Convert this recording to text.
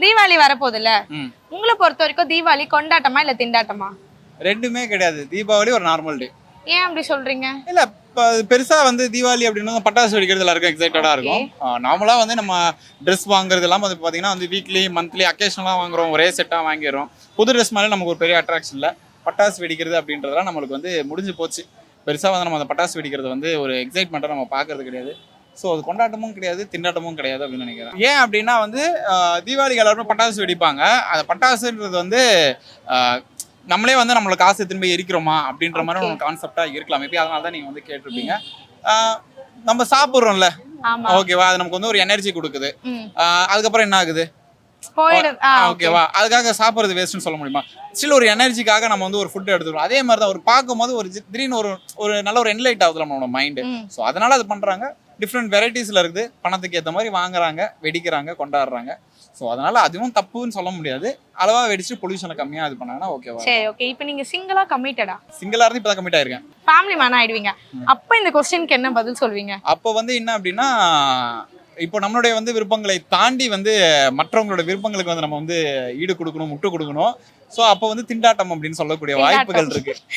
தீபாவளி வரப்போகுதுல்ல, ம். உங்களை பொறுத்த வரைக்கும் தீபாவளி கொண்டாட்டமா இல்ல திண்டாட்டமா? ரெண்டுமே கிடையாது. தீபாவளி ஒரு நார்மல் டே. ஏன் அப்படி சொல்றீங்க? இல்ல பெருசா வந்து தீபாவளி அப்படின்னா பட்டாசு வெடிக்கிறது எல்லாருக்கும் எக்ஸைட்டடா இருக்கும். நார்மலா வந்து நம்ம ட்ரெஸ் வாங்குறது எல்லாம் வந்து பாத்தீங்கன்னா வந்து வீக்லி மந்த்லி அக்கேஷனலா வாங்குறோம், ஒரே செட்டா வாங்கிடுறோம். புது ட்ரெஸ் மேலே நமக்கு ஒரு பெரிய அட்ராக்ஷன் இல்லை. பட்டாசு வெடிக்கிறது அப்படின்றதெல்லாம் நம்மளுக்கு வந்து முடிஞ்சு போச்சு. பெருசா வந்து நம்ம அந்த பட்டாசு வெடிக்கிறது வந்து ஒரு எக்ஸைட்மெண்ட்டாக நம்ம பார்க்கறது கிடையாது. ஸோ அது கொண்டாட்டமும் கிடையாது, திண்டாட்டமும் கிடையாது அப்படின்னு நினைக்கிறேன். ஏன் அப்படின்னா வந்து தீபாவளிக்கு எல்லாருமே பட்டாசு வெடிப்பாங்க. அந்த பட்டாசுன்றது வந்து நம்மளே வந்து நம்மளுக்கு காசு திரும்பி எரிக்கிறோமா அப்படின்ற மாதிரி ஒரு கான்செப்டா இருக்கலாம். மேபி அதனால தான் நீங்க வந்து கேட்டிருப்பீங்க. நம்ம சாப்பிட்றோம்ல, ஓகேவா, அது நமக்கு வந்து ஒரு எனர்ஜி கொடுக்குது. அதுக்கப்புறம் என்ன ஆகுது, ஓகேவா, அதுக்காக சாப்பிட்றது வேஸ்ட்னு சொல்ல முடியுமா? ஸ்டில் ஒரு எனர்ஜிக்காக நம்ம வந்து ஒரு ஃபுட் எடுத்துக்கிறோம். அதே மாதிரி தான் ஒரு பார்க்கும்போது ஒரு திடீர்னு ஒரு நல்ல ஒரு என்லைட் ஆகுது நம்மளோட மைண்டு. ஸோ அதனால அது பண்றாங்க. டிஃப்ரெண்ட் வெரைட்டிஸ்ல இருக்குது. பணத்துக்கு ஏற்ற மாதிரி வாங்குறாங்க, வெடிக்கிறாங்க, கொண்டாடுறாங்க. ஸோ அதனால அதுவும் தப்புன்னு சொல்ல முடியாது. அளவா வெடிச்சு பொல்யூஷனை கம்மியா இது பண்ணாங்கன்னா ஓகேவா? சரி, ஓகே. இப்போ நீங்க சிங்கிளா கமிட்டடா? சிங்கிளா இருந்து இப்பதான் கமிட் ஆயிருக்கேன். ஃபேமிலி மேன் ஆயிடுவீங்க. அப்ப இந்த क्वेश्चनக்கு என்ன பதில் சொல்வீங்க? அப்போ வந்து என்ன அப்படின்னா, இப்போ நம்மளுடைய வந்து விருப்பங்களை தாண்டி வந்து மற்றவங்களோட விருப்பங்களுக்கு வந்து நம்ம வந்து ஈடு கொடுக்கணும், முட்டு கொடுக்கணும். ஸோ அப்போ வந்து திண்டாட்டம் அப்படின்னு சொல்லக்கூடிய வாய்ப்புகள் இருக்கு.